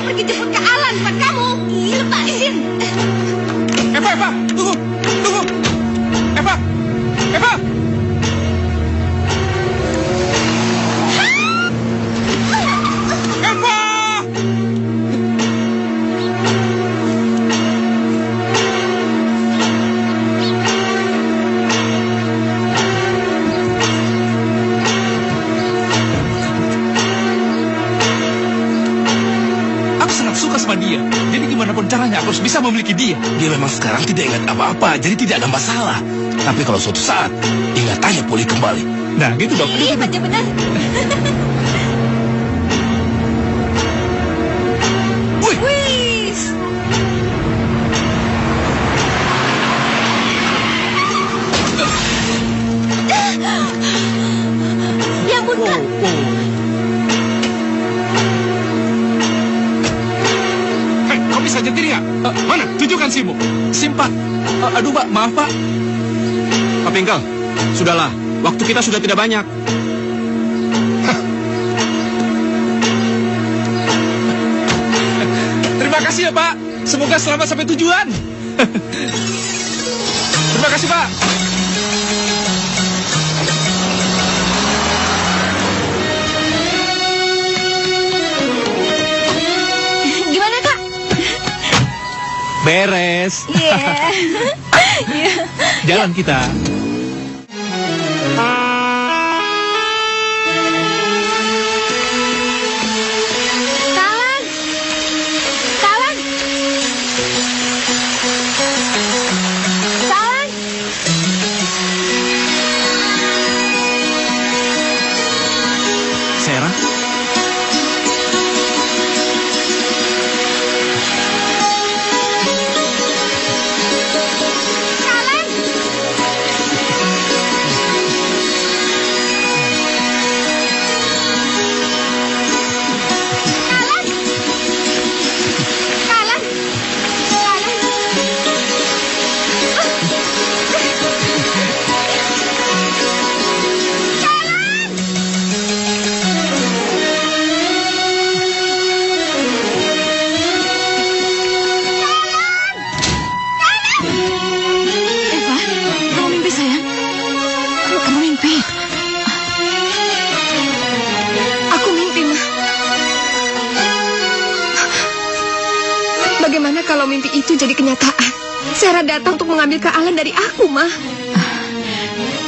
pergi jemput ke Alan, bukan kamu. Ih, lepasin. Eva, tunggu. Eva. Sama dia. Jadi gimana pun caranya aku harus bisa memiliki dia. Dia memang sekarang tidak ingat apa-apa, jadi tidak ada masalah. Tapi kalau suatu saat ingatannya pulih kembali. Nah, gitu dong. Iya, benar. Wih. Ya ampun, Kak. Bisa nyetir ya? Mana? Tunjukkan SIM-mu. SIM, Pak. Aduh, Pak. Maaf, Pak. Pak Bengkel, sudahlah. Waktu kita sudah tidak banyak. Terima kasih ya, Pak. Semoga selamat sampai tujuan. Terima kasih, Pak. Beres. Iya. Jalan kita. Kalan. Sarah. Bagaimana kalau mimpi itu jadi kenyataan? Sarah datang untuk mengambil Kak Alan dari aku, Ma.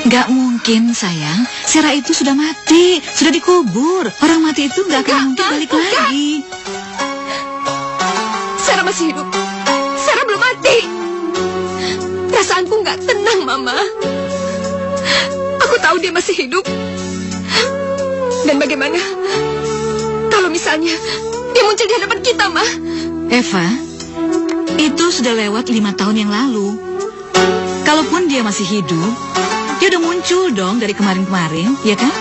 Gak mungkin, sayang. Sarah itu sudah mati, sudah dikubur. Orang mati itu gak akan mungkin balik lagi. Sarah masih hidup. Sarah belum mati. Perasaanku gak tenang, Mama. Aku tahu dia masih hidup. Dan bagaimana kalau misalnya dia muncul di hadapan kita, Ma? Eva, itu sudah lewat 5 tahun yang lalu. Kalaupun dia masih hidup, dia udah muncul dong dari kemarin-kemarin, ya kan?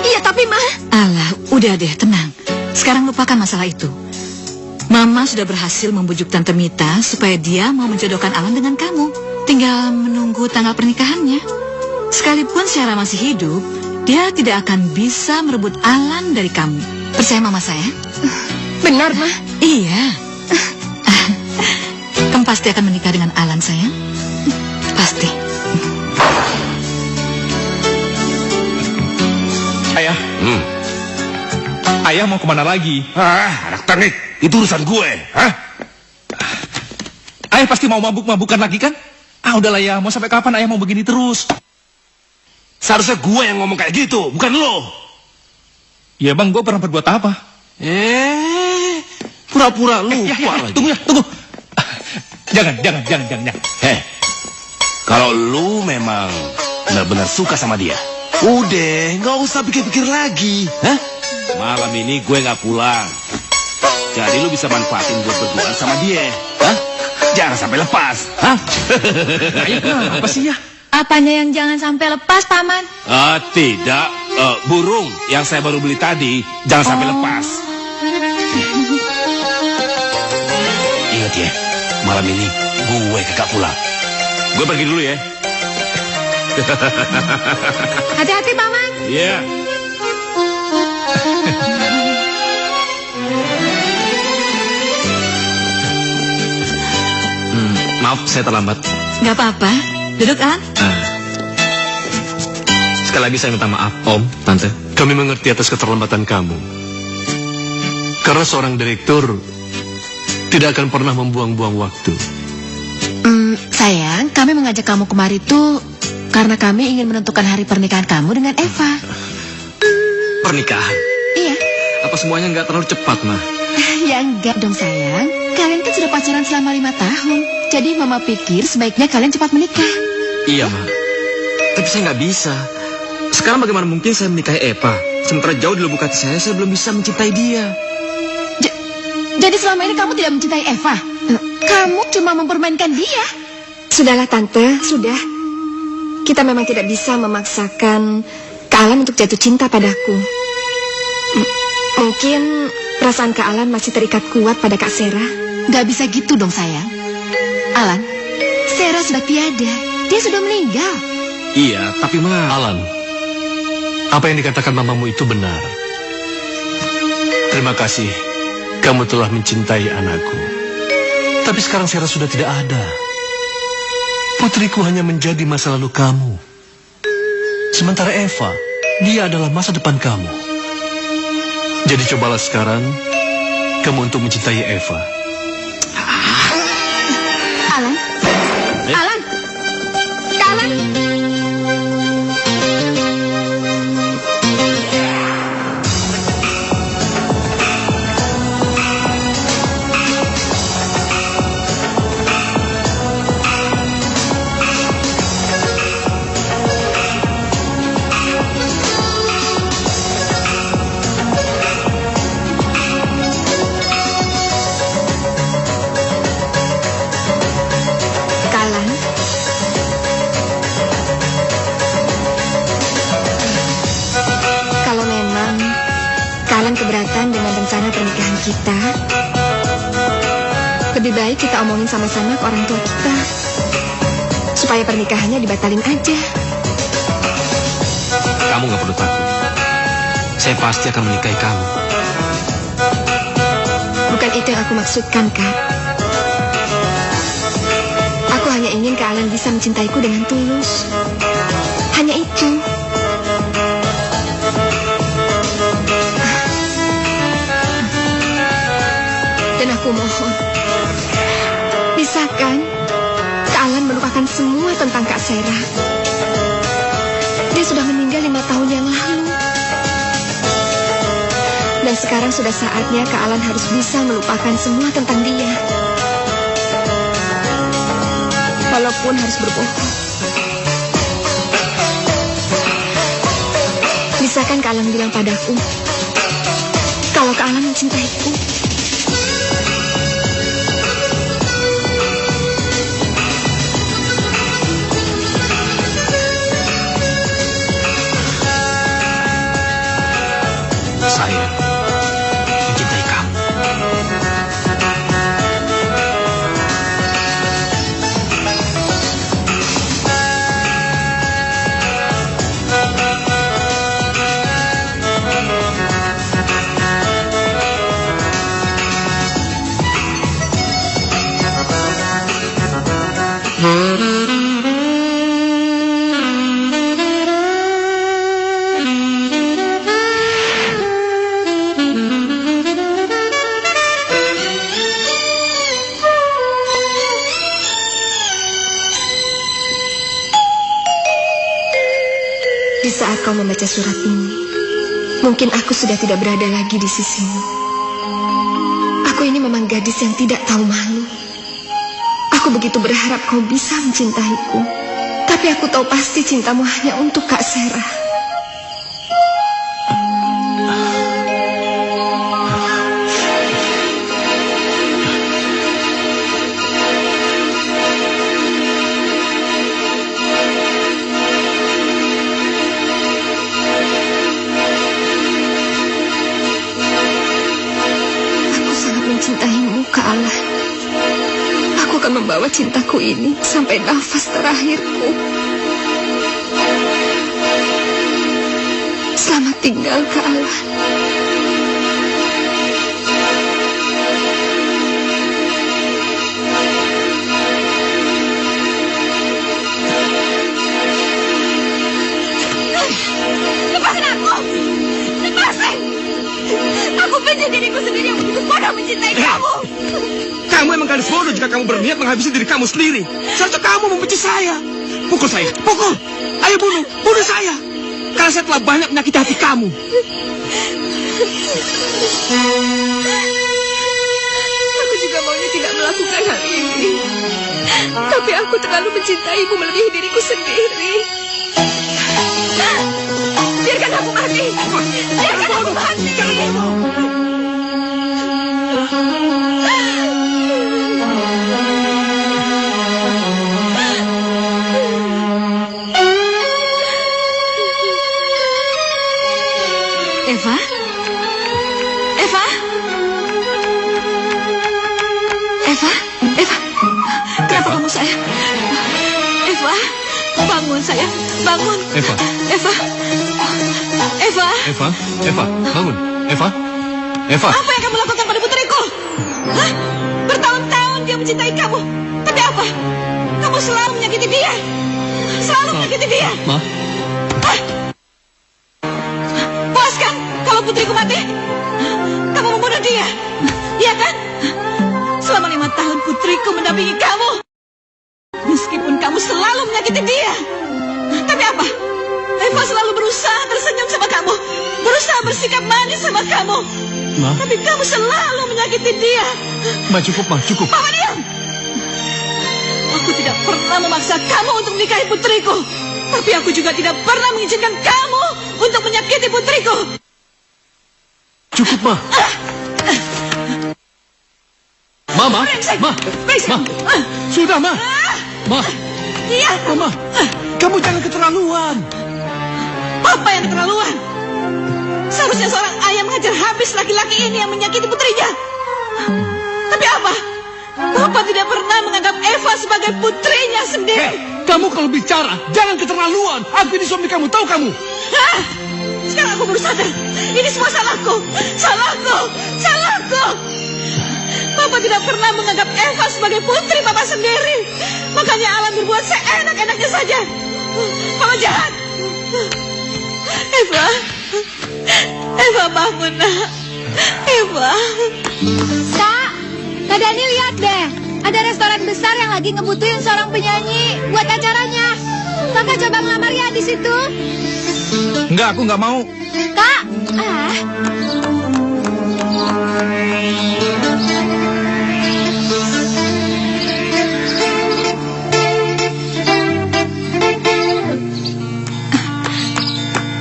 Iya, tapi Ma... Alah, udah deh, tenang. Sekarang lupakan masalah itu. Mama sudah berhasil membujuk Tante Mita supaya dia mau menjodohkan Alan dengan kamu. Tinggal menunggu tanggal pernikahannya. Sekalipun Sarah masih hidup, dia tidak akan bisa merebut Alan dari kamu. Percaya Mama saya? Benar, Ma? Iya. Kamu pasti akan menikah dengan Alan, sayang. Pasti. Ayah. Ayah mau kemana lagi? Anak tengik, itu urusan gue. Ayah pasti mau mabuk-mabukan lagi kan? Udahlah ya, mau sampai kapan ayah mau begini terus? Seharusnya gue yang ngomong kayak gitu, bukan lo. Ya bang, gue pernah berbuat apa? Pura-pura lupa lagi. Tunggu. Jangan. Kalau lu memang benar-benar suka sama dia, udah, nggak usah pikir-pikir lagi. Malam ini gue nggak pulang. Jadi lu bisa manfaatin gue berduaan sama dia. Jangan sampai lepas. Apa sih ya? Apanya yang jangan sampai lepas, Paman? Tidak. Burung yang saya baru beli tadi, jangan sampai lepas. Ingat ya, malam ini gue kagak pulang. Gue pergi dulu ya. Hati-hati, Paman. Iya. saya terlambat. Nggak apa-apa. Duduk, Alan. Sekali lagi saya minta maaf, Om, Tante. Kami mengerti atas keterlambatan kamu. Karena seorang direktur tidak akan pernah membuang-buang waktu. Sayang, kami mengajak kamu kemari tuh karena kami ingin menentukan hari pernikahan kamu dengan Eva. Pernikahan? Iya. Apa semuanya nggak terlalu cepat, Ma? Ya enggak dong sayang. Kalian kan sudah pacaran selama 5 tahun. Jadi mama pikir sebaiknya kalian cepat menikah. Iya, Ma. Tapi saya nggak bisa. Sekarang bagaimana mungkin saya menikahi Eva? Sementara jauh di lubuk hati saya belum bisa mencintai dia. Jadi selama ini kamu tidak mencintai Eva? Kamu cuma mempermainkan dia. Sudahlah Tante, sudah. Kita memang tidak bisa memaksakan Kak Alan untuk jatuh cinta padaku. Mungkin perasaan Kak Alan masih terikat kuat pada Kak Sera. Gak bisa gitu dong sayang. Alan, Sera sudah tiada. Dia sudah meninggal. Iya, tapi Ma... Alan, apa yang dikatakan mamamu itu benar. Terima kasih, kamu telah mencintai anakku. Tapi sekarang Sera sudah tidak ada. Putriku hanya menjadi masa lalu kamu. Sementara Eva, dia adalah masa depan kamu. Jadi cobalah sekarang kamu untuk mencintai Eva. Alan, Alan, Kak Alan. Keberatan dengan rencana pernikahan kita, lebih baik kita omongin sama-sama ke orang tua kita supaya pernikahannya dibatalin aja. Kamu nggak perlu takut. Saya pasti akan menikahi kamu. Bukan itu yang aku maksudkan, Kak. Aku hanya ingin Kak Alan bisa mencintaiku dengan tulus. Hanya itu. Dan aku mohon, bisa kan Kak Alan melupakan semua tentang Kak Sera. Dia sudah meninggal 5 tahun yang lalu. Dan sekarang sudah saatnya Kak Alan harus bisa melupakan semua tentang dia. Walaupun harus berbohong. Bisa kan Kak Alan bilang padaku kalau Kak Alan mencintaiku? Saya mencintai kamu. Di saat kau membaca surat ini, mungkin aku sudah tidak berada lagi di sisimu. Aku ini memang gadis yang tidak tahu malu. Aku begitu berharap kau bisa mencintaiku. Tapi aku tahu pasti cintamu hanya untuk Kak Sera. Mencintaimu, Kak Alan. Aku akan membawa cintaku ini sampai nafas terakhirku. Selamat tinggal, Kak Alan. benci diriku sendiri yang begitu bodoh mencintai kamu. Kamu emang gadis bodoh jika kamu berniat menghabisi diri kamu sendiri. Seharusnya kamu membenci saya. Pukul saya, pukul. Ayo bunuh saya. Karena saya telah banyak menyakiti hati kamu. Aku juga maunya tidak melakukan hal ini. Tapi aku terlalu mencintaimu melebihi diriku sendiri. Biarkan aku mati. Biarkan aku mati. Eva? Eva? Eva? Eva? Kenapa kamu sayang? Eva? Bangun sayang, bangun. Eva, Eva? Eva? Eva, Eva, bangun. Eva, Eva. Apa yang kamu lakukan pada putriku? Hah? Bertahun-tahun dia mencintai kamu. Tapi apa? Kamu selalu menyakiti dia. Selalu menyakiti dia. Ma, Hah? Puas kan kalau putriku mati? Kamu membunuh dia. Iya kan? Selama 5 tahun putriku mendampingi kamu. Meskipun kamu selalu menyakiti dia. Tapi apa? Eva selalu berusaha tersenyum sama kamu. Berusaha bersikap manis sama kamu. Ma, Tapi kamu selalu menyakiti dia. Ma cukup, Ma cukup. Mama diam. Aku tidak pernah memaksa kamu untuk menikahi putriku. Tapi aku juga tidak pernah mengizinkan kamu untuk menyakiti putriku. Cukup, Ma. Ma. Brengsek. Sudah, Ma. Ma, Iya. Ma. Kamu jangan keterlaluan. Papa yang keterlaluan. Seharusnya seorang ayah mengajar habis laki-laki ini yang menyakiti putrinya. Tapi apa? Papa tidak pernah menganggap Eva sebagai putrinya sendiri. Kamu kalau bicara, jangan keterlaluan. Aku ini suami kamu, tahu kamu? Hah? Sekarang aku baru sadar. Ini semua salahku. Salahku. Papa tidak pernah menganggap Eva sebagai putri Papa sendiri. Makanya Alan berbuat seenak-enaknya saja. Papa jahat. Eva bangun nak. Eva. Kak Dani lihat deh. Ada restoran besar yang lagi ngebutuhin seorang penyanyi buat acaranya. Kakak coba ngelamar ya di situ. Enggak, aku nggak mau. Kak,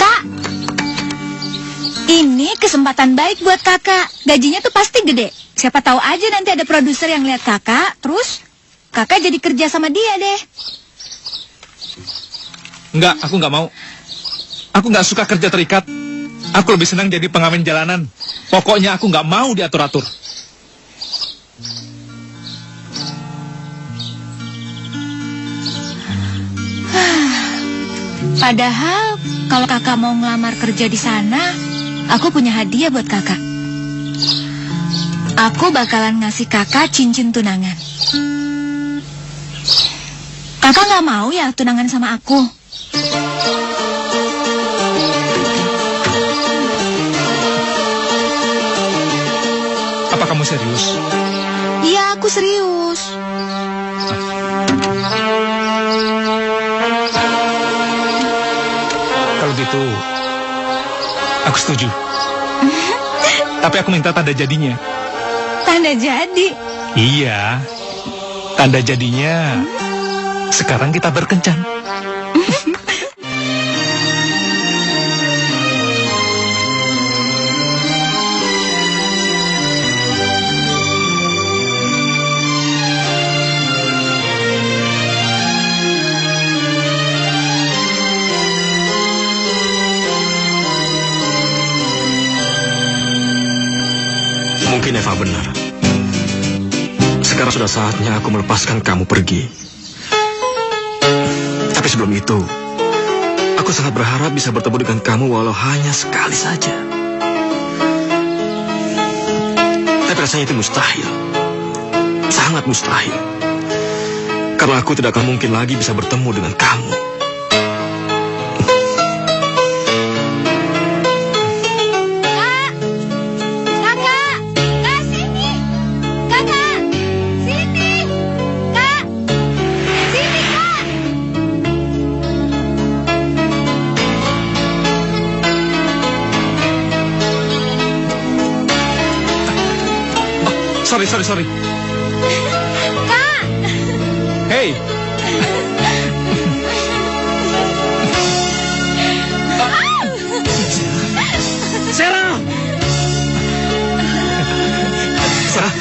Kak, ini kesempatan baik buat kakak. Gajinya tuh pasti gede. Siapa tahu aja nanti ada produser yang lihat kakak, terus kakak jadi kerja sama dia deh. Enggak, aku nggak mau. Aku nggak suka kerja terikat. Aku lebih senang jadi pengamen jalanan. Pokoknya aku nggak mau diatur-atur. Padahal kalau kakak mau ngelamar kerja di sana, aku punya hadiah buat kakak. Aku bakalan ngasih kakak cincin tunangan. Kakak nggak mau ya tunangan sama aku? Apa kamu serius? Iya, aku serius. Kalau gitu, aku setuju. Tapi aku minta tanda jadinya. Tanda jadi. Iya, tanda jadinya. Sekarang kita berkencan. Mungkin Eva benar. Sekarang sudah saatnya aku melepaskan kamu pergi. Tapi sebelum itu, aku sangat berharap bisa bertemu dengan kamu walau hanya sekali saja. Tapi rasanya itu mustahil. Sangat mustahil. Karena aku tidak akan mungkin lagi bisa bertemu dengan kamu. Sorry. Kak! Hey. Sarah! Sarah,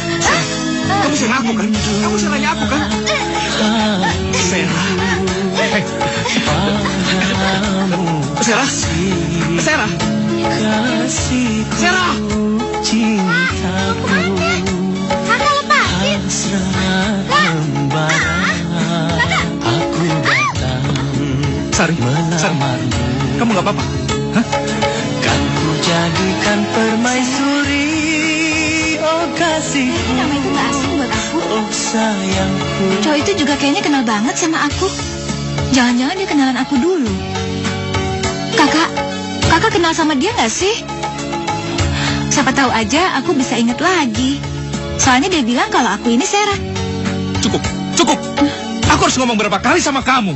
kamu Sarah aku kan? Kamu Sarahnya aku kan? Sarah. Hey. Sarah. Sarah. Sarah. Kakak lepasin! Sari, kamu nggak apa-apa? Hah? Kan ku jadikan permaisuri, oh kasihku, Nama itu gak asing buat aku. oh sayangku. Cowok itu juga kayaknya kenal banget sama aku. Jangan-jangan dia kenalan aku dulu. Kakak kenal sama dia gak sih? Siapa tahu aja aku bisa inget lagi. Soalnya dia bilang kalau aku ini Sarah. Cukup. Aku harus ngomong berapa kali sama kamu.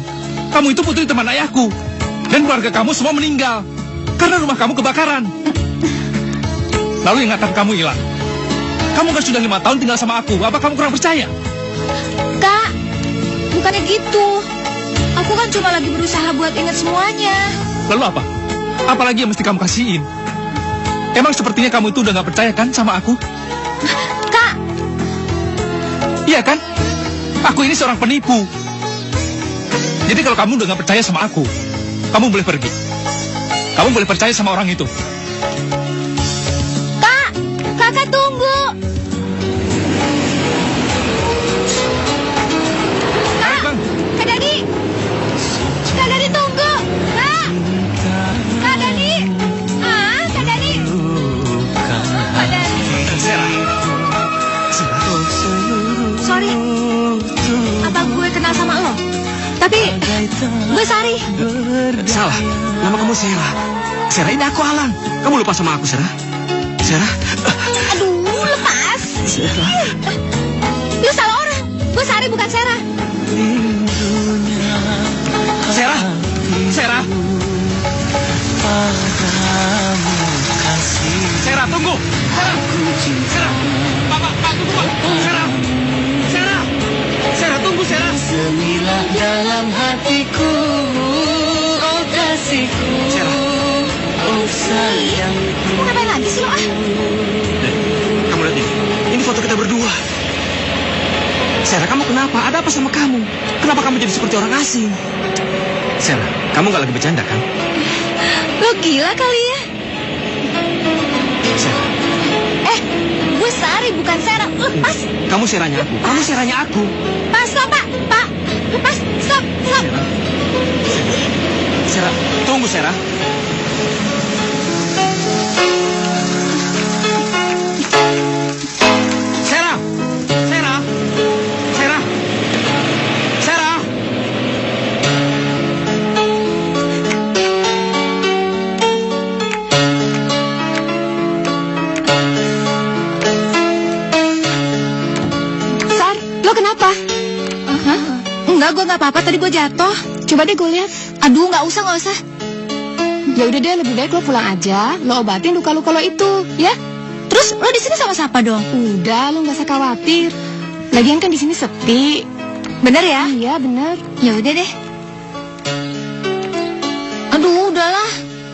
Kamu itu putri teman ayahku. Dan keluarga kamu semua meninggal. Karena rumah kamu kebakaran. Lalu ingatan kamu hilang. Kamu kan sudah 5 tahun tinggal sama aku. Apa kamu kurang percaya? Kak, bukannya gitu. Aku kan cuma lagi berusaha buat inget semuanya. Lalu apa? Apalagi yang mesti kamu kasihin? Emang sepertinya kamu itu udah gak percaya kan sama aku? Kak, Iya kan? Aku ini seorang penipu. Jadi kalau kamu udah gak percaya sama aku, kamu boleh pergi. Kamu boleh percaya sama orang itu. Kakak tunggu. Tarik, Bang. Kak Dadi tunggu. Kak Dadi. Kak Dadi. Sarah. Sorry. Apa gue kenal sama lo? Tapi gue Sari. Salah. Nama kamu Sarah. Sarah, ini aku Alan. Kamu lupa sama aku, Sarah? Sarah? Aduh, lepas. Sarah. Lu salah orang. Gue Sari bukan Sarah. Sarah. Sarah. Sarah, tunggu. Sarah. Sarah. Pak, tunggu, Pak. Sarah. Sarah. Sarah, tunggu, Sarah. Semilah dalam hatiku, oh kasihku, Sarah. oh sayangku. Mau ngapain lagi sih lo Kamu lihat ini. Ini foto kita berdua. Sarah, kamu kenapa? Ada apa sama kamu? Kenapa kamu jadi seperti orang asing? Sarah, kamu nggak lagi bercanda kan? Lo gila kali ya? Sarah, Gue Sari bukan Sarah. Lepas. kamu Sarahnya aku. Kamu Sarahnya aku. Pak, stop, Pak. Lepas. Stop. Sarah. Sarah, tunggu, Sarah. Sarah. Sarah. Sarah. Sarah. Sar, lo kenapa? Enggak, gue nggak apa-apa. Tadi gue jatuh. Coba deh gue lihat. Aduh, nggak usah. Ya udah deh, lebih baik lo pulang aja. Lo obatin luka-luka lo itu, ya? Terus lo di sini sama siapa dong? Udah, lo nggak usah khawatir. Lagian kan di sini sepi. Bener ya? Iya, bener. Ya udah deh. Aduh, udahlah.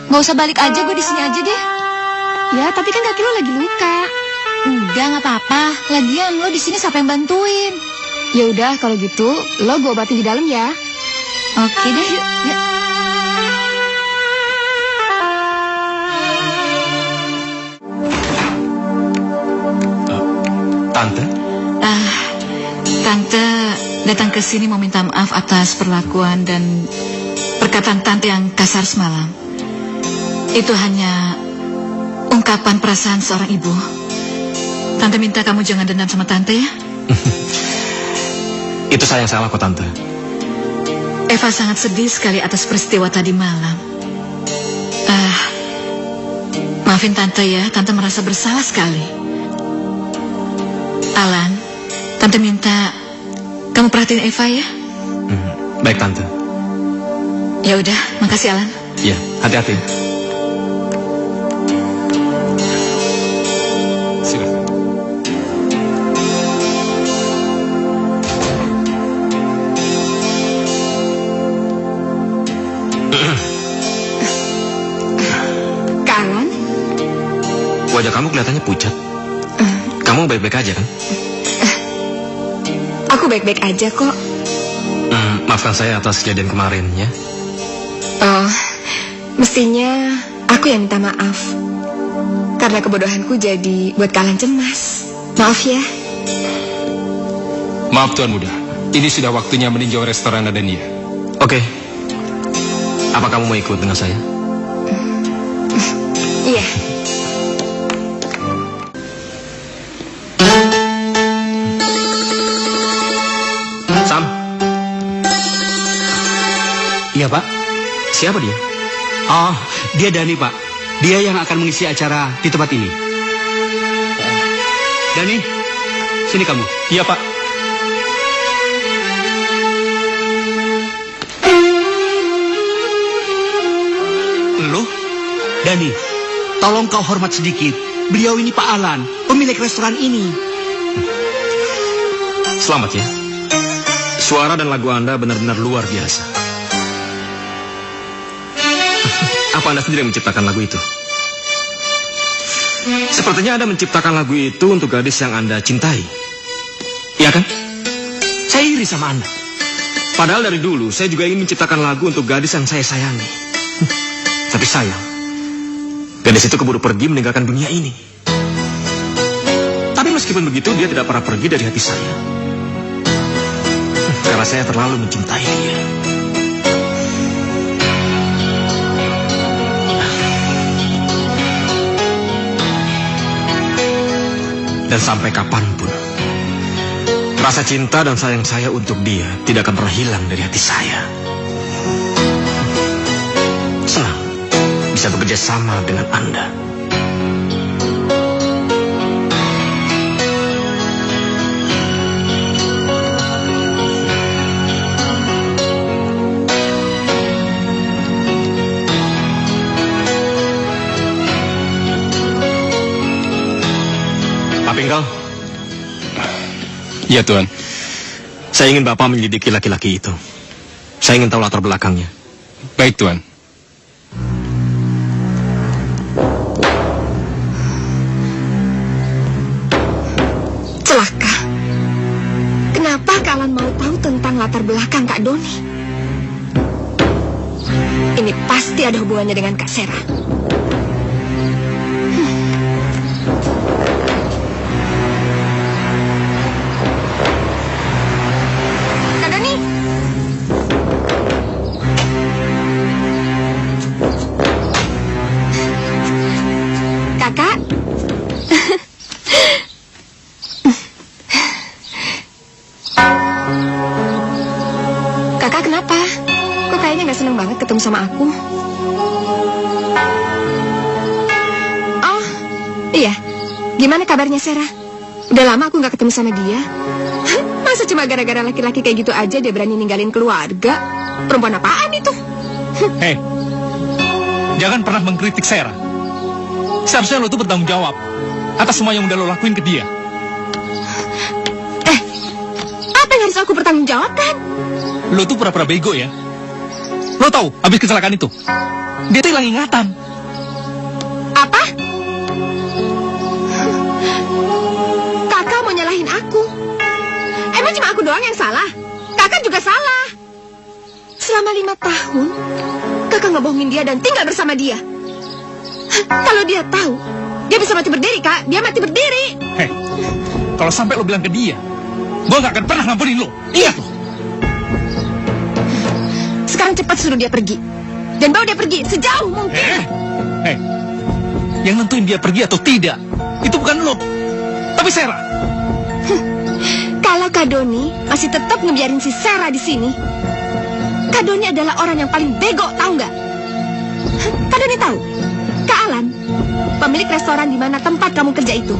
Nggak usah balik aja, gue di sini aja deh. Ya, tapi kan kaki lo lagi luka. Udah, nggak apa-apa. Lagian lo di sini siapa yang bantuin? Ya udah, kalau gitu lo gue obatin di dalam ya. Oke deh. Ya. Tante, Tante datang ke sini mau minta maaf atas perlakuan dan perkataan Tante yang kasar semalam. Itu hanya ungkapan perasaan seorang ibu. Tante minta kamu jangan dendam sama Tante ya. itu saya yang salah kok, Tante. Eva sangat sedih sekali atas peristiwa tadi malam. Maafin Tante ya, Tante merasa bersalah sekali. Alan, Tante minta kamu perhatiin Eva ya. Baik, Tante. Ya udah, makasih Alan. Ya, hati-hati. Silakan. Wajah kamu kelihatannya pucat. Kamu baik-baik aja kan? Aku baik-baik aja kok. Maafkan saya atas kejadian kemarin ya. Oh, mestinya aku yang minta maaf. Karena kebodohanku jadi buat kalian cemas. Maaf ya. Maaf Tuan Muda, ini sudah waktunya meninjau restoran Adania. Oke. Apa kamu mau ikut dengan saya? Iya. Sam, Iya, Pak. siapa dia? Oh, dia Dani, Pak. Dia yang akan mengisi acara di tempat ini. Dani, sini kamu. Iya Pak. Lo? Dani, tolong kau hormat sedikit. Beliau ini Pak Alan, pemilik restoran ini. Selamat ya. Suara dan lagu Anda benar-benar luar biasa. Apa Anda sendiri yang menciptakan lagu itu? Sepertinya Anda menciptakan lagu itu untuk gadis yang Anda cintai. Iya kan? Saya iri sama Anda. Padahal dari dulu saya juga ingin menciptakan lagu untuk gadis yang saya sayangi. Tapi sayang, gadis itu keburu pergi meninggalkan dunia ini. Tapi meskipun begitu, dia tidak pernah pergi dari hati saya. Karena saya terlalu mencintai dia. Dan sampai kapanpun, rasa cinta dan sayang saya untuk dia tidak akan pernah hilang dari hati saya. Senang bisa bekerja sama dengan Anda. Pak Pinggal, Iya Tuan. saya ingin Bapak menyelidiki laki-laki itu. Saya ingin tahu latar belakangnya. Baik Tuan. Celaka. Kenapa kalian mau tahu tentang latar belakang Kak Doni? Ini pasti ada hubungannya dengan Kak Sera. Kak Doni. Kakak. Kakak kenapa? Kok kayaknya nggak seneng banget ketemu sama aku? Oh, iya. Gimana kabarnya Sera? Udah lama aku nggak ketemu sama dia. Masa cuma gara-gara laki-laki kayak gitu aja dia berani ninggalin keluarga? Perempuan apaan itu? Hei, jangan pernah mengkritik Sera. Seharusnya lo tuh bertanggung jawab atas semua yang udah lo lakuin ke dia. Apa yang harus aku bertanggung jawabkan? Lo tuh pura-pura bego ya. Lo tahu, habis kecelakaan itu, dia tuh hilang ingatan. Apa? Kakak mau nyalahin aku? Emang cuma aku doang yang salah? Kakak juga salah. Selama 5 tahun, kakak ngebohongin dia dan tinggal bersama dia. Kalau dia tahu, dia bisa mati berdiri, Kak. Dia mati berdiri. Hei, kalau sampai lo bilang ke dia, gue gak akan pernah ngampunin lo. Ingat lo. Sekarang cepat suruh dia pergi. Dan bawa dia pergi sejauh mungkin. Hei, yang nentuin dia pergi atau tidak, itu bukan lo, tapi Sera. Kalau Kak Doni masih tetap ngebiarin si Sera di sini, Kak Doni adalah orang yang paling bego, tahu nggak? Kak Doni tahu? Kak Alan, pemilik restoran di mana tempat kamu kerja itu,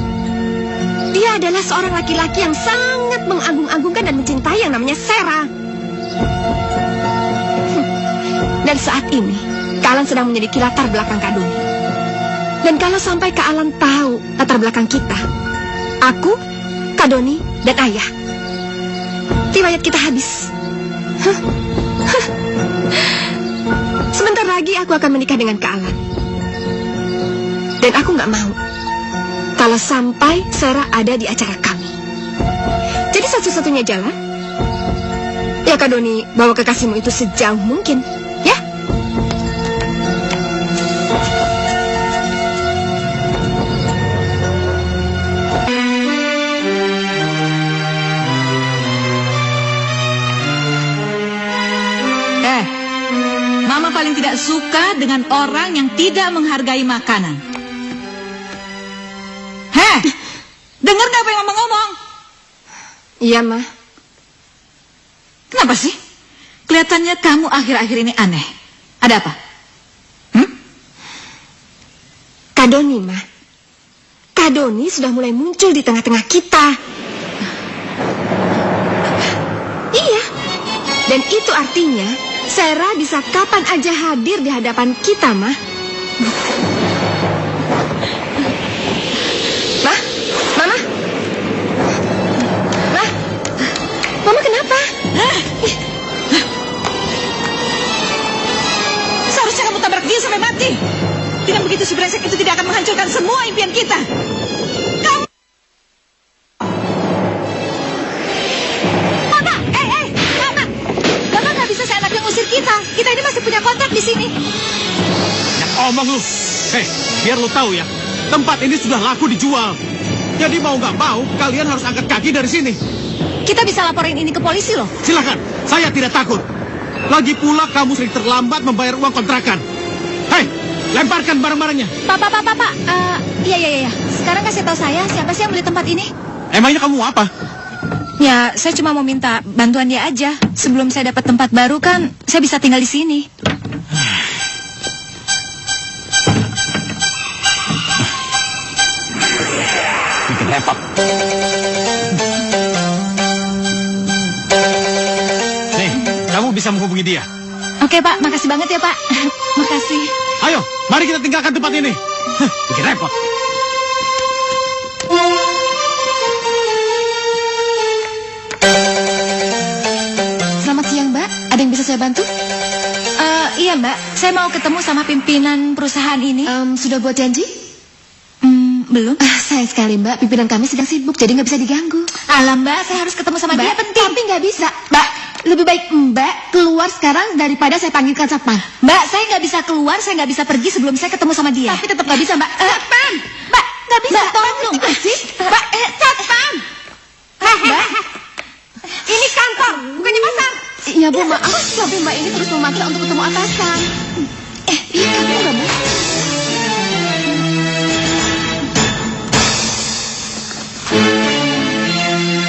dia adalah seorang laki-laki yang sangat mengagung-agungkan dan mencintai yang namanya Sera. Dan saat ini, Kak Alan sedang menyelidiki latar belakang Kak Doni. Dan kalau sampai Kak Alan tahu latar belakang kita, aku, Kak Doni, dan Ayah, riwayat kita habis. Sebentar lagi aku akan menikah dengan Kak Alan. Dan aku nggak mau kalau sampai Sarah ada di acara kami. Jadi satu-satunya jalan, ya Kak Doni bawa kekasihmu itu sejauh mungkin, ya? Mama paling tidak suka dengan orang yang tidak menghargai makanan. Heh, dengar nggak apa yang Mama ngomong? Iya, Ma. Kenapa sih? Kelihatannya kamu akhir-akhir ini aneh. Ada apa? Kak Doni, Ma. Kak Doni sudah mulai muncul di tengah-tengah kita. Iya. Dan itu artinya Sarah bisa kapan aja hadir di hadapan kita, Ma. Ma? Mama? Ma? Mama kenapa? Seharusnya kamu tabrak dia sampai mati. Dengan begitu si brengsek itu tidak akan menghancurkan semua impian kita. Kamu... Mama, Mama. Bapak nggak bisa seenaknya ngusir kita. Kita ini masih punya kontrak di sini. Omong lu. Hei, biar lu tahu ya, tempat ini sudah laku dijual. Jadi mau nggak mau, kalian harus angkat kaki dari sini. Kita bisa laporin ini ke polisi loh. Silakan, saya tidak takut. Lagi pula kamu sering terlambat membayar uang kontrakan. Hei, lemparkan barang-barangnya. Pak. Iya. Sekarang kasih tahu saya siapa sih yang beli tempat ini? Emangnya kamu apa? Ya, saya cuma mau minta bantuan dia aja. Sebelum saya dapat tempat baru kan, saya bisa tinggal di sini. Bikin repot. Nih, kamu bisa menghubungi dia. Oke, Pak. Makasih banget ya, Pak. Makasih. Ayo, mari kita tinggalkan tempat ini. Bikin repot. Selamat siang, Mbak. Ada yang bisa saya bantu? Iya, Mbak. Saya mau ketemu sama pimpinan perusahaan ini. Sudah buat janji? Belum. Sayang sekali, Mbak. Pimpinan kami sedang sibuk, jadi nggak bisa diganggu. Alah, Mbak. Saya harus ketemu sama dia. Penting. Tapi nggak bisa. Mbak, lebih baik Mbak keluar sekarang daripada saya panggilkan satpam. Mbak, saya nggak bisa keluar. Saya nggak bisa pergi sebelum saya ketemu sama dia. Tapi tetap nggak bisa, Mbak. Satpam! Mbak, nggak bisa. Tolong, sih. Mbak, satpam! Mbak, ini kantor, bukannya pasar. Iya, Bu, maaf. Tapi Mbak ini terus memaksa untuk ketemu atasan. Iya, kamu nggak, Mbak?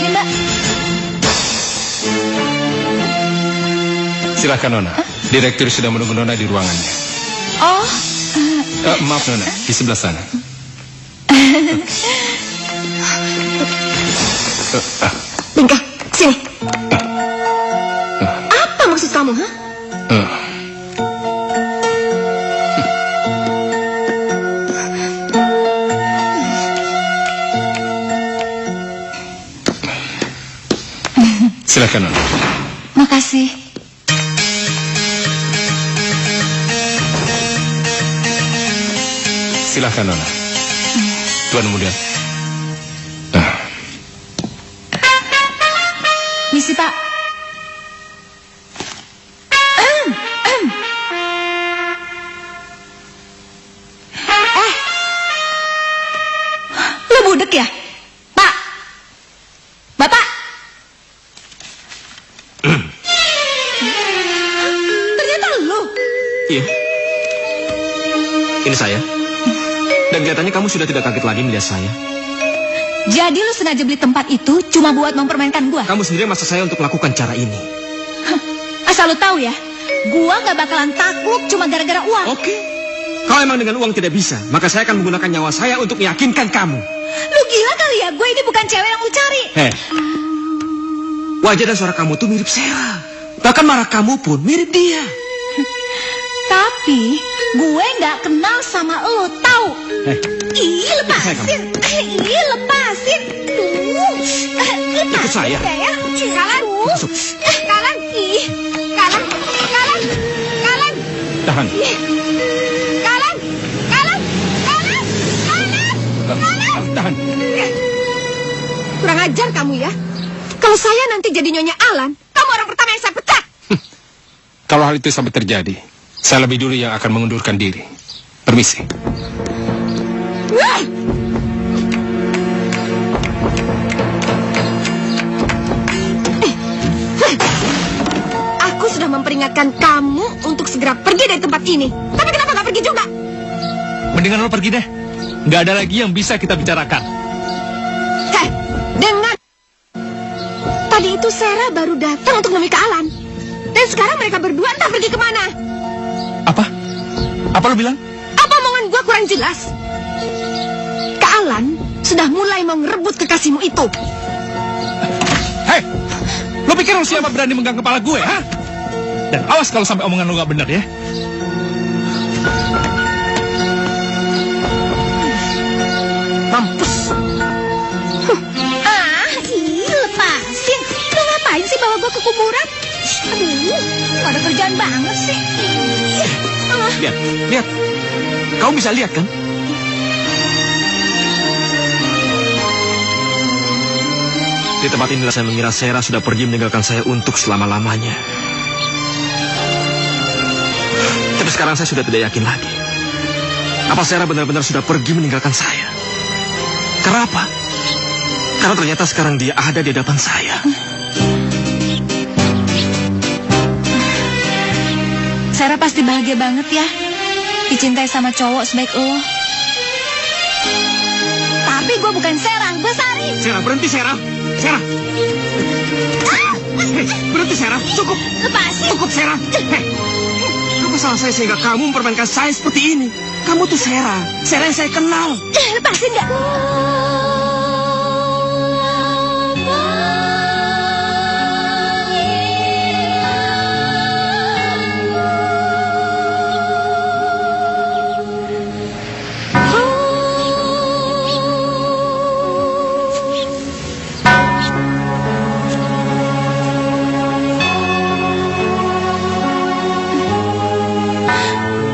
Ini, Mbak. Silakan Nona. Direktur sudah menunggu Nona di ruangannya. Oh. Maaf Nona, di sebelah sana. Bingka, sini. Apa maksud kamu, ha? Silakan Nona. Makasih. Silakan Nona. Tuan kemudian. Misi, Pak. Lo budek ya? Pak. Bapak. Ternyata lo. Iya. Ini saya. Dan kelihatannya kamu sudah tidak kaget lagi melihat saya. Jadi lu sengaja beli tempat itu cuma buat mempermainkan gua? Kamu sendiri maksa saya untuk lakukan cara ini. Asal lu tahu ya, gua gak bakalan takluk cuma gara-gara uang. Oke. Kalau emang dengan uang tidak bisa, maka saya akan menggunakan nyawa saya untuk meyakinkan kamu. Lu gila kali ya, gue ini bukan cewek yang lu cari. Heh. Wajah dan suara kamu tuh mirip Sarah. Bahkan marah kamu pun mirip dia. Tapi gue gak kenal sama lo, tahu? Ih, lepasin. Ih, lepasin. Lepasin. Ikut saya. Kalan. Masuk. Kalan. Ih. Kalan. Kalan. Kalan. Tahan. Kalan. Kalan. Kalan. Kalan. Kalan. tahan. Kurang ajar kamu ya. Kalau saya nanti jadi Nyonya Alan, kamu orang pertama yang saya pecat. Kalau hal itu sampai terjadi, saya lebih dulu yang akan mengundurkan diri. Permisi. Wah! Aku sudah memperingatkan kamu untuk segera pergi dari tempat ini. Tapi kenapa nggak pergi juga? Mendingan lo pergi deh. Nggak ada lagi yang bisa kita bicarakan. Heh, dengar. Tadi itu Sarah baru datang untuk menemui Kak Alan. Dan sekarang mereka berdua entah pergi kemana. Apa? Apa lo bilang? Apa omongan gua kurang jelas? Kak Alan sudah mulai mau ngerebut kekasihmu itu. Hei, lo pikir lo siapa berani megang kepala gue, ha? Dan awas kalau sampai omongan lo nggak benar ya. Mampus. Lepasin. Lu ngapain sih bawa gua ke kuburan? Aduh, gak ada kerjaan banget sih. Lihat. Kau bisa lihat kan? Di tempat inilah saya mengira Sarah sudah pergi meninggalkan saya untuk selama-lamanya. Tapi sekarang saya sudah tidak yakin lagi. Apa Sarah benar-benar sudah pergi meninggalkan saya? Karena apa? Karena ternyata sekarang dia ada di hadapan saya. Sarah pasti bahagia banget ya, dicintai sama cowok sebaik lo. Tapi gue bukan Sarah, gue Sari. Sarah, berhenti Sarah. Sarah. Hei, berhenti Sarah. Cukup. Lepasin. Cukup Sarah. Hei. Apa salah saya sehingga kamu mempermainkan saya seperti ini? Kamu tuh Sarah. Sarah yang saya kenal. Lepasin gak?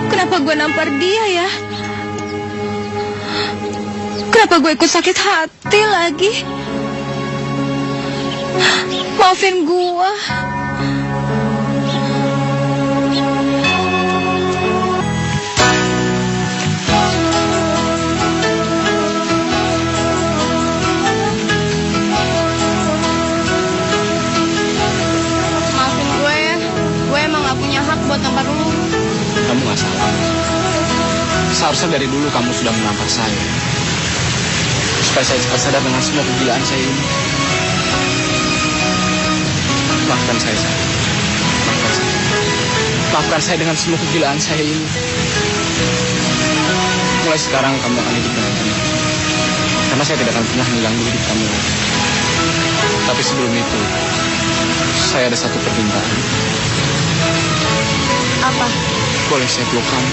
Kenapa gue nampar dia ya? Kenapa gue ikut sakit hati lagi? Maafin gue. Maafin gue ya. Gue emang gak punya hak buat nampar lu. Kamu gak salah. Seharusnya dari dulu kamu sudah menampar saya. Supaya saya cepat sadar dengan semua kegilaan saya ini. Maafkan saya, sayang. Maafkan saya. Maafkan saya dengan semua kegilaan saya ini. Mulai sekarang kamu akan hidup dengan tenang. Karena saya tidak akan pernah mengganggu hidup kamu lagi. Tapi sebelum itu, saya ada satu permintaan. Apa? Boleh saya peluk kamu?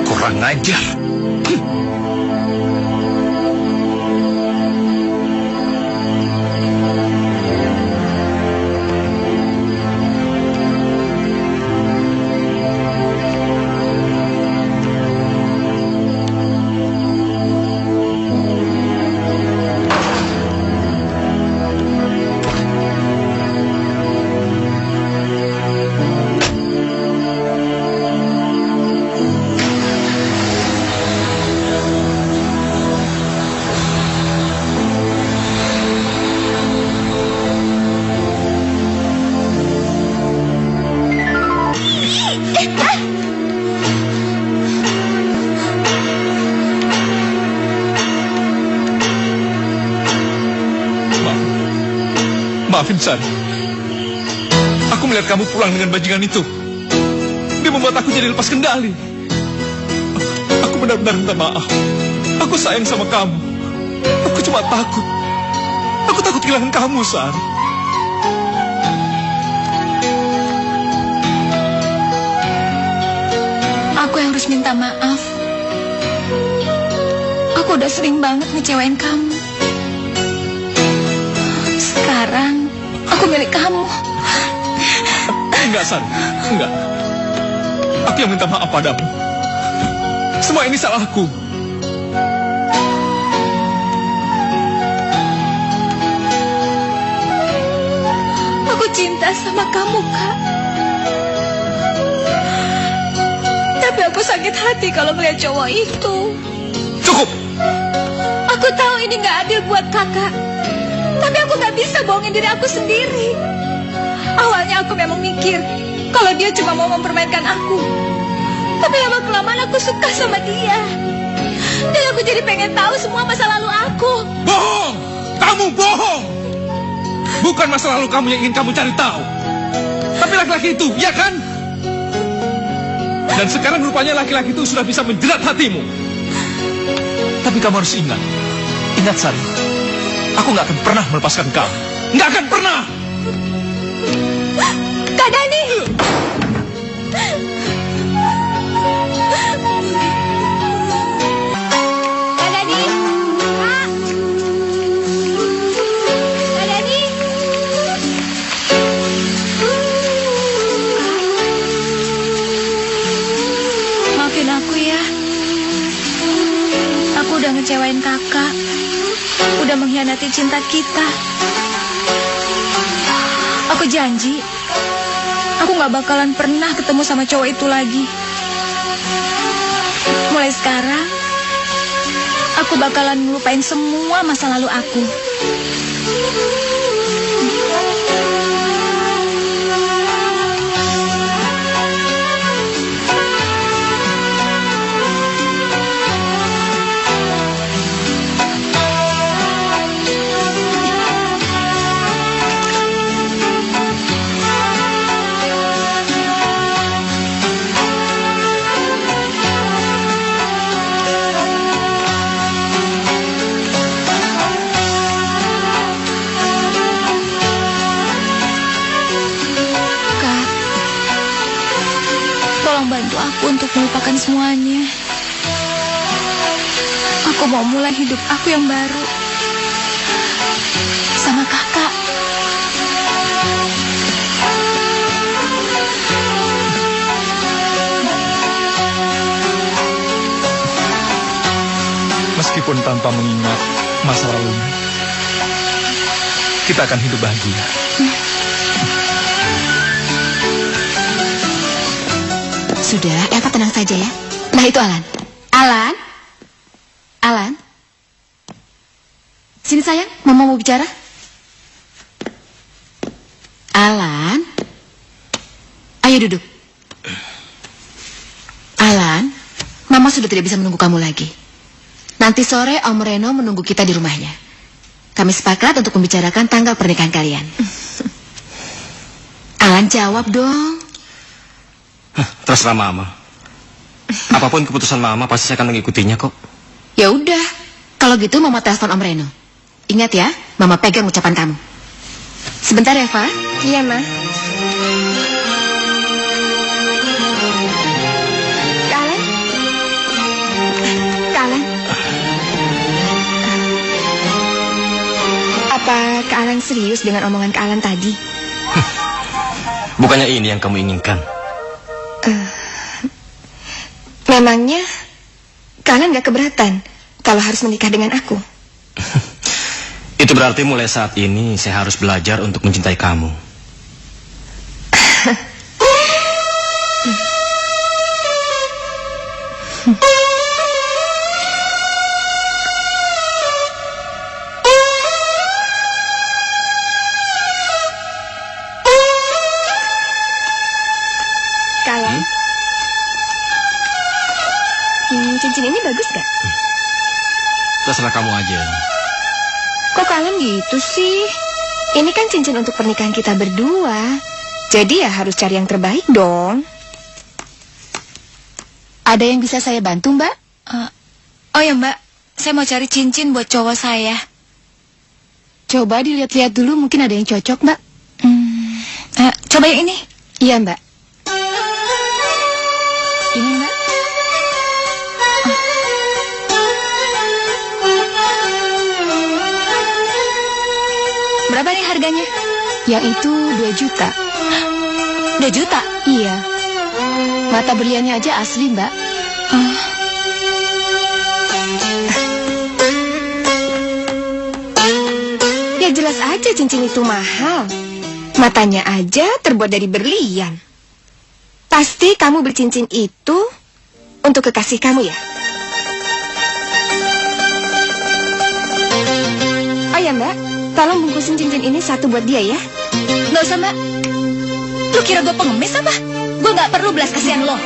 Kurang ajar. Maafin San. Aku melihat kamu pulang dengan bajingan itu. Dia membuat aku jadi lepas kendali. Aku benar-benar minta maaf. Aku sayang sama kamu. Aku cuma takut. Aku takut takut kehilangan kamu, San. Aku yang harus minta maaf. Aku udah sering banget ngecewain kamu. Sekarang aku milik kamu. Enggak, San. Enggak. Aku yang minta maaf padamu. Semua ini salahku. Aku cinta sama kamu, Kak. Tapi aku sakit hati kalau melihat cowok itu. Cukup! Aku tahu ini gak adil buat kakak. Tapi aku gak bisa bohongin diri aku sendiri. Awalnya aku memang mikir kalau dia cuma mau mempermainkan aku. Tapi lama-kelamaan aku suka sama dia. Dan aku jadi pengen tahu semua masa lalu aku. Bohong! Kamu bohong! Bukan masa lalu kamu yang ingin kamu cari tahu. Tapi laki-laki itu, ya kan? Dan sekarang rupanya laki-laki itu sudah bisa menjerat hatimu. Tapi kamu harus ingat. Ingat, San. Aku nggak akan pernah melepaskan kamu. Nggak akan pernah! Kak Dani! Kak Dani! Kak! Kak Dani! Maafin aku ya. Aku udah ngecewain kakak. Udah mengkhianati cinta kita. Aku janji, aku gak bakalan pernah ketemu sama cowok itu lagi. Mulai sekarang, aku bakalan ngelupain semua masa lalu aku. Bantu aku untuk melupakan semuanya. Aku mau mulai hidup aku yang baru sama kakak. Meskipun tanpa mengingat masa lalunya, kita akan hidup bahagia. Sudah, Eva tenang saja ya. Nah itu Alan. Alan? Alan? Sini sayang, Mama mau bicara. Alan? Ayo duduk. Alan, Mama sudah tidak bisa menunggu kamu lagi. Nanti sore Om Reno menunggu kita di rumahnya. Kami sepakat untuk membicarakan tanggal pernikahan kalian. Alan jawab dong. Terserah Mama. Apapun keputusan Mama, pasti saya akan mengikutinya kok. Ya udah, kalau gitu Mama telepon Om Reno. Ingat ya, Mama pegang ucapan kamu. Sebentar Eva. Iya, Ma. Kak Alan? Kak Alan? Apa Kak Alan serius dengan omongan Kak Alan tadi? Bukannya ini yang kamu inginkan? Memangnya kalian gak keberatan kalau harus menikah dengan aku? Itu berarti mulai saat ini saya harus belajar untuk mencintai kamu. Kalian? Cincin ini bagus gak? Terserah kamu aja. Kok kalian gitu sih? Ini kan cincin untuk pernikahan kita berdua. Jadi ya harus cari yang terbaik dong. Ada yang bisa saya bantu, Mbak? Oh ya Mbak, saya mau cari cincin buat cowok saya. coba dilihat-lihat dulu, mungkin ada yang cocok, Mbak. Coba yang ini. Iya, Mbak. Ini, Mbak. Berapa nih harganya? Yang itu 2 juta. 2 juta? Iya. Mata berliannya aja asli, Mbak. Ya jelas aja cincin itu mahal. Matanya aja terbuat dari berlian. Pasti kamu beli cincin itu untuk kekasih kamu ya? Oh ya, Mbak, tolong bungkusin cincin ini satu buat dia ya. Nggak usah, Mbak. Lu kira gue pengemis apa? Gue nggak perlu belas kasihan lo.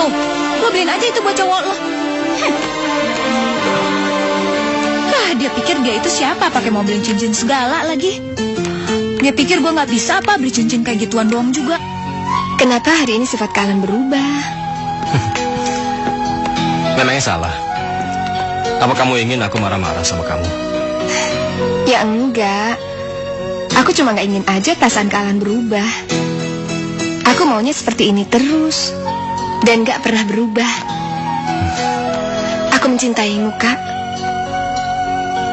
Tuh, lo beliin aja itu buat cowok lo. Dia pikir dia itu siapa pakai mau beliin cincin segala lagi. Dia pikir gue nggak bisa apa beli cincin kayak gituan doang juga. Kenapa hari ini sifat kalian berubah? Memangnya salah? Apa kamu ingin aku marah-marah sama kamu? Ya enggak. Aku cuma nggak ingin aja perasaan kalian berubah. Aku maunya seperti ini terus dan nggak pernah berubah. Aku mencintaimu, Kak.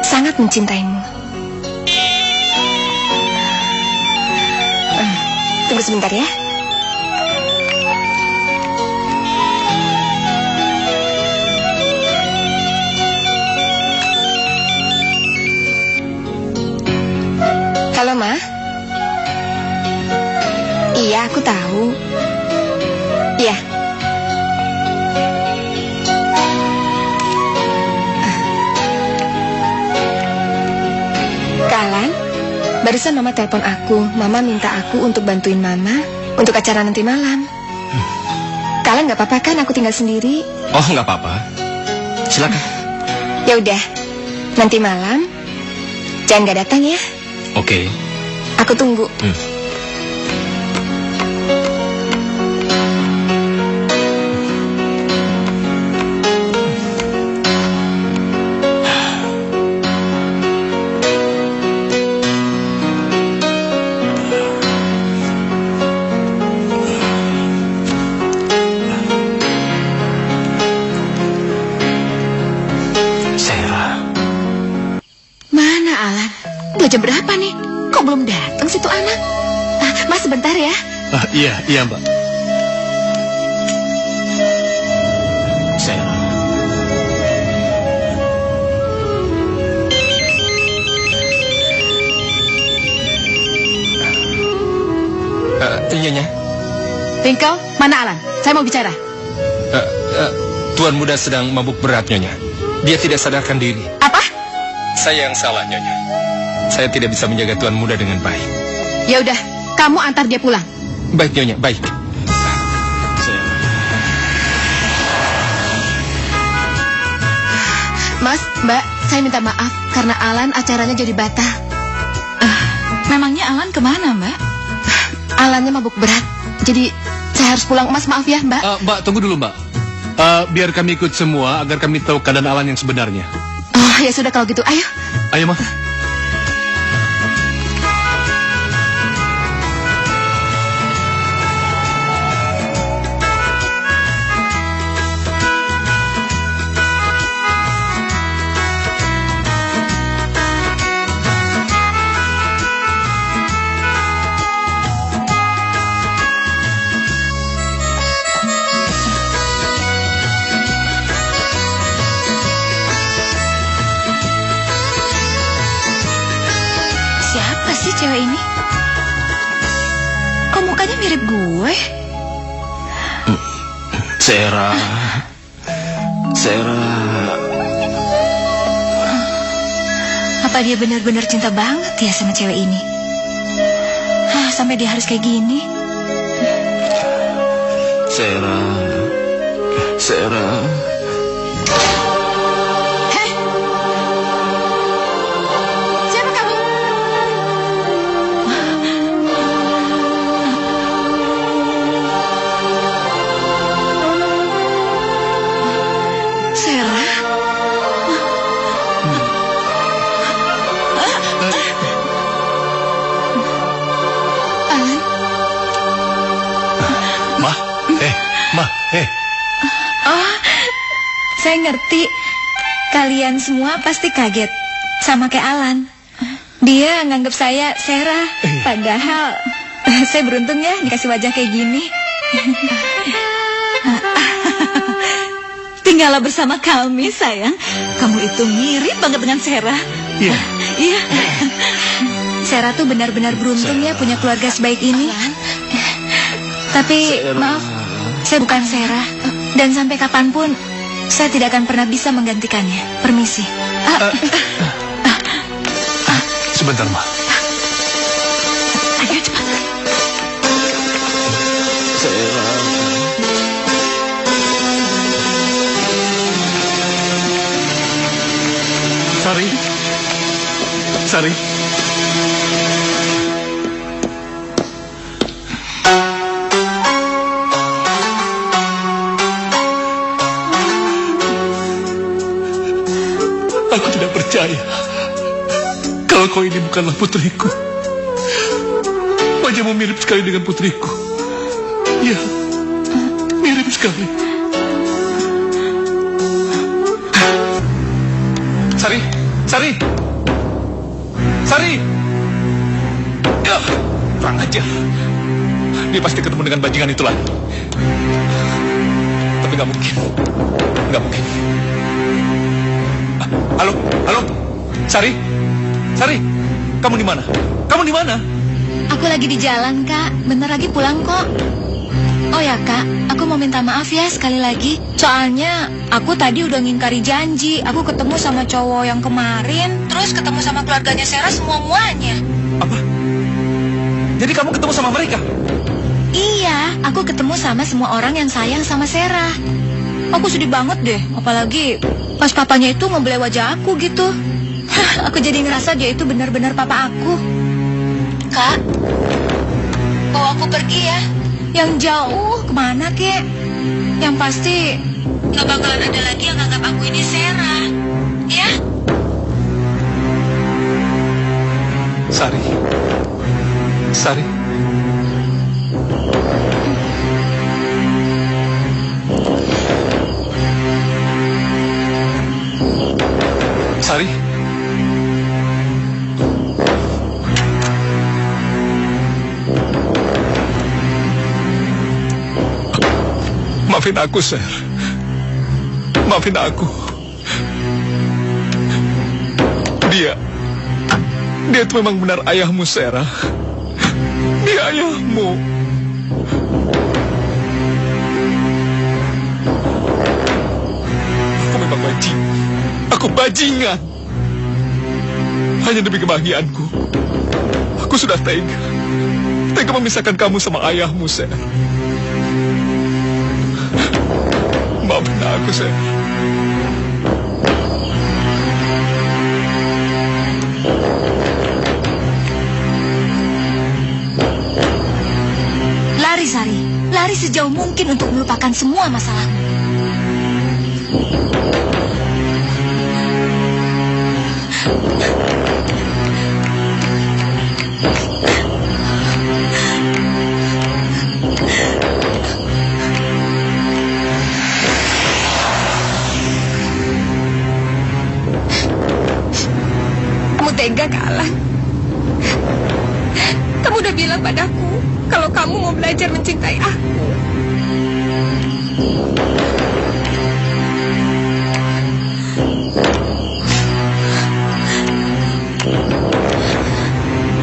Sangat mencintaimu. Tunggu sebentar ya. Halo, Ma. Iya, aku tahu. Iya. Kalan, barusan Mama telepon aku. Mama minta aku untuk bantuin Mama untuk acara nanti malam. Kalan nggak apa-apa kan aku tinggal sendiri? Oh, nggak apa-apa. Silakan. Ya udah, nanti malam jangan nggak datang ya. Oke. Aku tunggu. Jam berapa nih? Kok belum datang situ anak? Mas sebentar ya. Iya Mbak. Sarah. Nyonya. Tingkel, mana Alan? Saya mau bicara. Tuan muda sedang mabuk berat, Nyonya. Dia tidak sadarkan diri. Apa? Saya yang salah, Nyonya. Saya tidak bisa menjaga tuan muda dengan baik. Ya udah, kamu antar dia pulang. Baik, Nyonya, baik. Mas, Mbak, saya minta maaf karena Alan acaranya jadi batal. Memangnya Alan kemana, Mbak? Alannya mabuk berat, jadi saya harus pulang. Mas, maaf ya, Mbak. Mbak, tunggu dulu, Mbak. Biar kami ikut semua agar kami tahu keadaan Alan yang sebenarnya. Oh, ya sudah kalau gitu. Ayo. Ayo, Ma. Cewek ini kok mukanya mirip gue? Sarah. Apa dia benar-benar cinta banget ya sama cewek ini? Sampai dia harus kayak gini. Sarah. Ma, Oh, saya ngerti. Kalian semua pasti kaget. Sama kayak Alan. Dia nganggap saya Sarah. Padahal saya beruntung ya dikasih wajah kayak gini. Tinggallah bersama kami, sayang. Kamu itu mirip banget dengan Sarah. Iya. Iya. Sarah tuh benar-benar beruntung ya punya keluarga sebaik ini. Tapi maaf, saya bukan Sarah. Dan sampai kapanpun saya tidak akan pernah bisa menggantikannya. Permisi. Sebentar, Ma. Ayo cepat. Sari. Sari. Aku tidak percaya kalau kau ini bukanlah putriku. Wajahmu mirip sekali dengan putriku. Ya, mirip sekali. Sari, Sari, Sari. Ya, kurang aja. Dia pasti ketemu dengan bajingan itu lagi. Tapi nggak mungkin, nggak mungkin. Halo, halo, Sari, Sari, kamu di mana? Kamu di mana? Aku lagi di jalan, Kak. Bentar lagi pulang kok. Oh ya, Kak, aku mau minta maaf ya sekali lagi. Soalnya aku tadi udah ngingkari janji. Aku ketemu sama cowok yang kemarin, terus ketemu sama keluarganya Sarah semua-muanya. Apa? Jadi kamu ketemu sama mereka? Iya, aku ketemu sama semua orang yang sayang sama Sarah. Aku sedih banget deh, apalagi pas papanya itu ngebelai wajah aku gitu. Aku jadi ngerasa dia itu benar-benar papa aku. Kak, bawa aku pergi ya. Yang jauh, kemana kek? Yang pasti gak bakalan ada lagi yang nganggap aku ini Sarah. Ya? Sari, Sari. Sari. Maafin aku, Sir. Maafin aku. Dia itu memang benar ayahmu, Sarah. Dia ayahmu. Aku memang bajingan. Aku bajingan. Hanya demi kebahagiaanku. Aku sudah tega. Tega memisahkan kamu sama ayahmu, Sarah. Maafin aku, Sarah. Lari, Sari. Lari sejauh mungkin untuk melupakan semua masalahmu. Kamu tega, Kak Alan. Kamu udah bilang padaku kalau kamu mau belajar mencintai aku.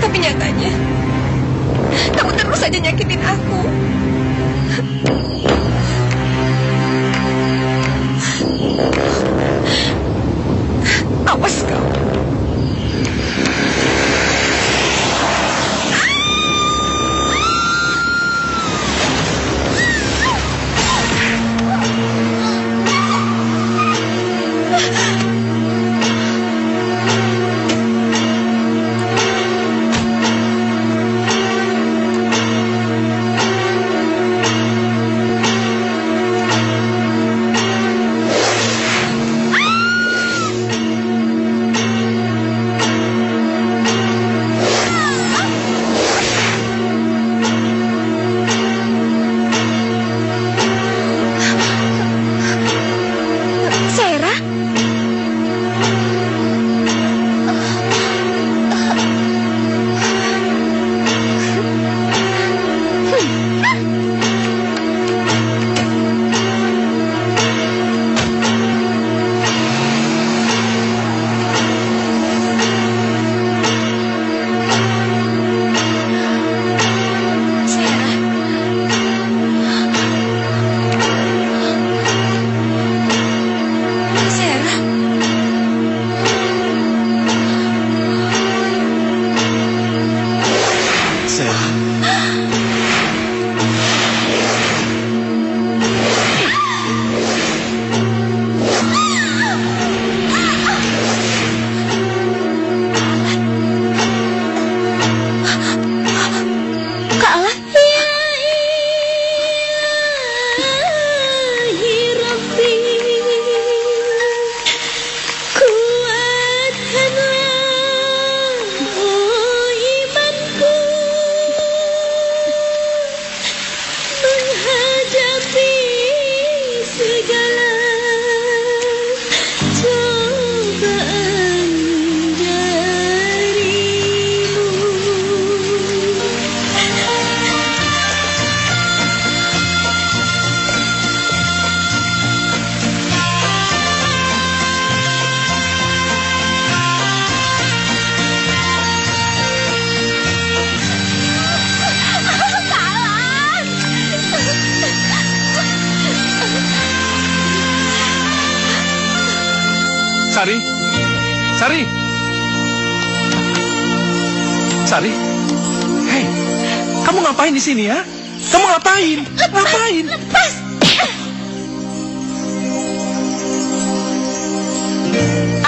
Tapi nyatanya, kamu terus saja nyakitin aku. Awas kau. Sari? Sari? Sari? Hei, kamu ngapain di sini ya? Kamu ngapain? Ngapain? Lepas!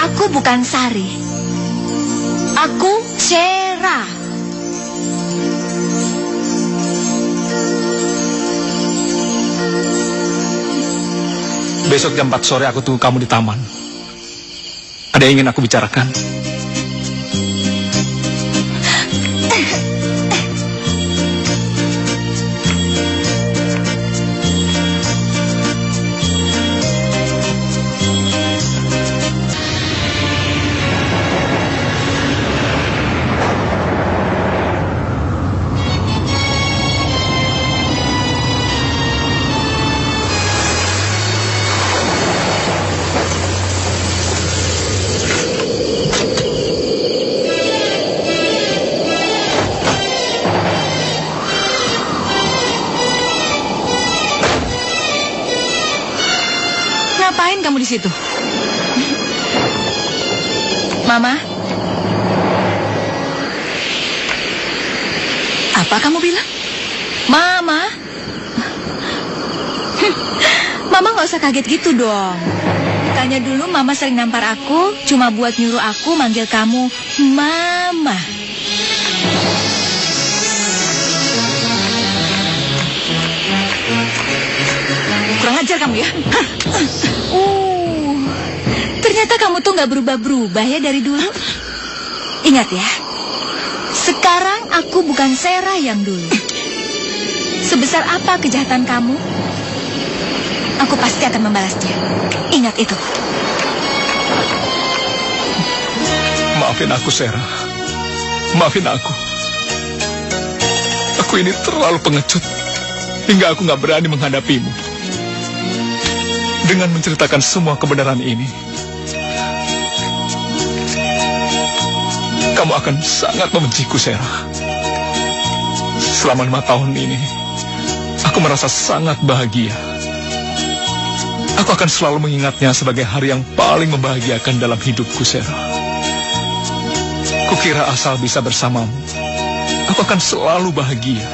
Aku bukan Sari. Aku Shera. Besok jam 4 sore aku tunggu kamu di taman. Ada yang ingin aku bicarakan. Ngapain kamu di situ? Mama, Apa kamu bilang? Mama. Mama nggak usah kaget gitu dong. Bukannya dulu Mama sering nampar aku, cuma buat nyuruh aku manggil kamu Mama. Kurang ajar kamu ya. Ternyata kamu tuh nggak berubah-berubah ya dari dulu. Ingat ya, sekarang aku bukan Shera yang dulu. Sebesar apa kejahatan kamu, aku pasti akan membalasnya. Ingat itu. Maafin aku, Shera. Maafin aku. Aku ini terlalu pengecut hingga aku nggak berani menghadapimu. Dengan menceritakan semua kebenaran ini, kamu akan sangat membenciku, Shera. Selama 5 tahun ini, aku merasa sangat bahagia. Aku akan selalu mengingatnya sebagai hari yang paling membahagiakan dalam hidupku, Shera. Kukira asal bisa bersamamu, aku akan selalu bahagia.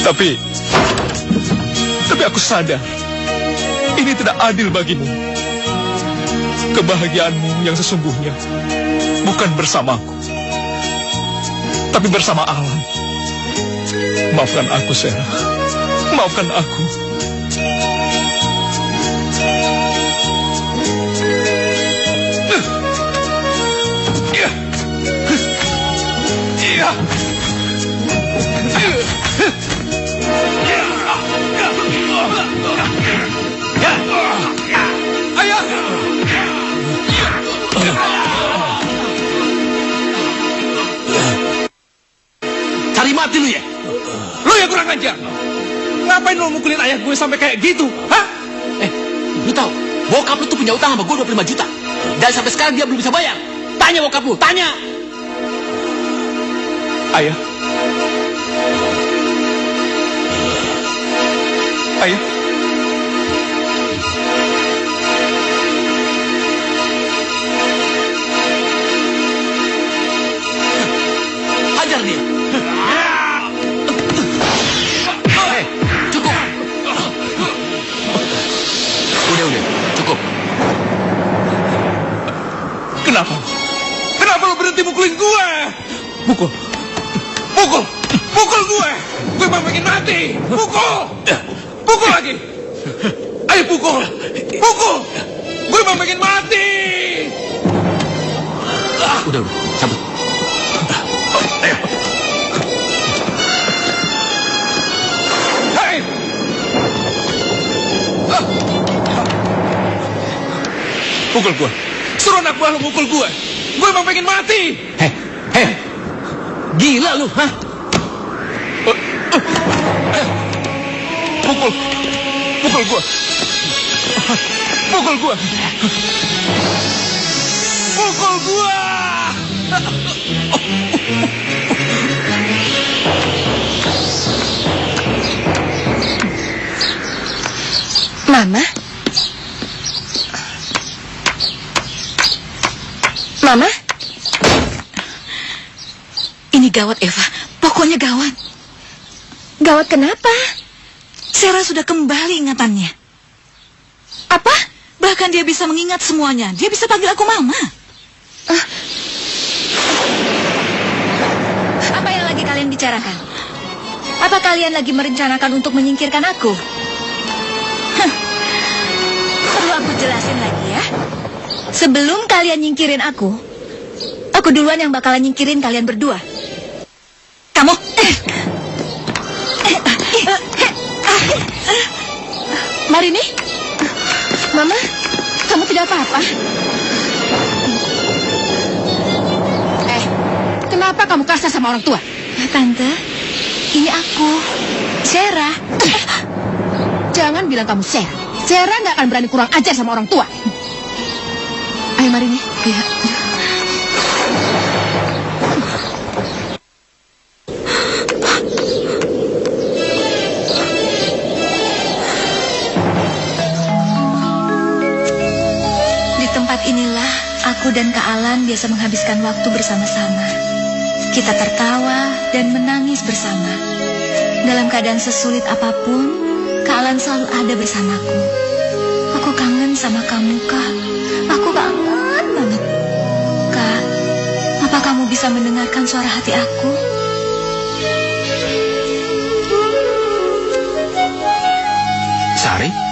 Tapi aku sadar, ini tidak adil bagimu. Kebahagiaanmu yang sesungguhnya bukan bersamaku, tapi bersama alam. Maafkan aku, Shera. Maafkan aku. Cari mati lu ya? Lu yang kurang ajar. Ngapain lu mukulin ayah gue sampai kayak gitu? Hah? Lu tahu, bokap lu tuh punya utang sama gue 25 juta. Dan sampai sekarang dia belum bisa bayar. Tanya bokap lu, tanya. Ayah. Ayah. Hajar dia. Hei, cukup. Udah, cukup. Kenapa? Kenapa lu berhenti mukulin gue? Pukul. Pukul gue. Gue mau bikin mati. Pukul lagi. Ayo pukul. Gue mau bikin mati. Udah, cabut. Ayo. Hei. Pukul gue. Suruh anak buah lu mukul gue. Gue mau pengen mati. Hei. Gila lu, hah? Pukul gue. Pukul gue. Mama, gawat, Eva. Pokoknya gawat. Gawat kenapa? Sarah sudah kembali ingatannya. Apa? Bahkan dia bisa mengingat semuanya. Dia bisa panggil aku Mama. Apa yang lagi kalian bicarakan? Apa kalian lagi merencanakan untuk menyingkirkan aku? Perlu aku jelasin lagi ya? Sebelum kalian nyingkirin aku duluan yang bakalan nyingkirin kalian berdua. Kamu... Marini? Mama, kamu tidak apa-apa? Kenapa kamu kasar sama orang tua? Tante, ini aku, Sarah. Jangan bilang kamu Sarah. Sarah nggak akan berani kurang ajar sama orang tua. Ayo Marini. Ya. Di tempat inilah aku dan Kak Alan biasa menghabiskan waktu bersama-sama. Kita tertawa dan menangis bersama. Dalam keadaan sesulit apapun, Kak Alan selalu ada bersamaku. Aku kangen sama kamu, Kak. Aku kangen banget. Kak, apa kamu bisa mendengarkan suara hati aku? Sari?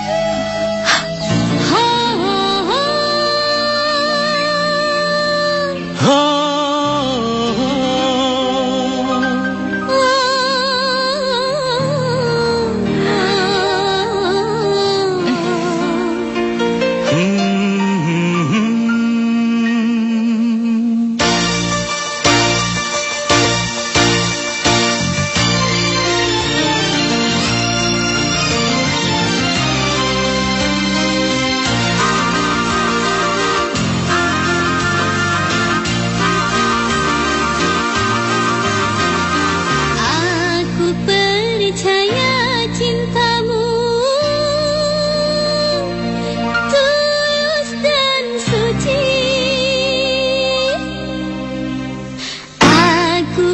Aku percaya cintamu tulus dan suci. Aku